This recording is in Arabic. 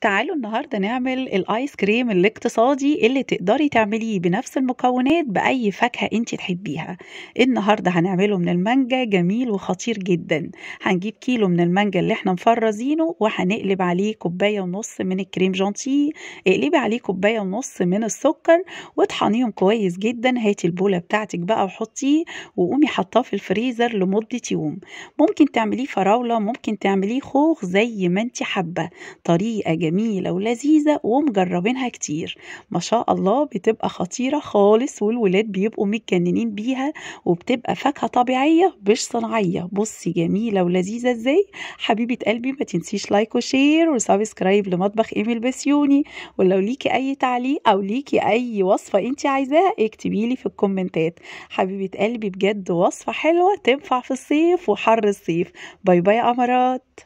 تعالوا النهاردة نعمل الآيس كريم الاقتصادي اللي تقدري تعمليه بنفس المكونات بأي فاكهة انتي تحبيها. النهاردة هنعمله من المانجا، جميل وخطير جدا. هنجيب كيلو من المانجا اللي احنا مفرزينه وهنقلب عليه كوباية ونص من الكريم جانتيه، اقلبي عليه كوباية ونص من السكر واطحنيهم كويس جدا. هاتي البولة بتاعتك بقى وحطيه وقومي حطاه في الفريزر لمدة يوم. ممكن تعمليه فراولة، ممكن تعمليه خوخ، زي ما انتي حابة. طريقة جميلة ولذيذة ومجربينها كتير، ما شاء الله بتبقى خطيرة خالص والولاد بيبقوا متجننين بيها، وبتبقى فاكهة طبيعية مش صناعية. بصي جميلة ولذيذة ازاي. حبيبة قلبي ما تنسيش لايك وشير وسبسكرايب لمطبخ ايمي البسيوني، ولو ليكي اي تعليق او ليكي اي وصفة انتي عايزاها اكتبيلي في الكومنتات. حبيبة قلبي بجد وصفة حلوة تنفع في الصيف وحر الصيف. باي باي يا امارات.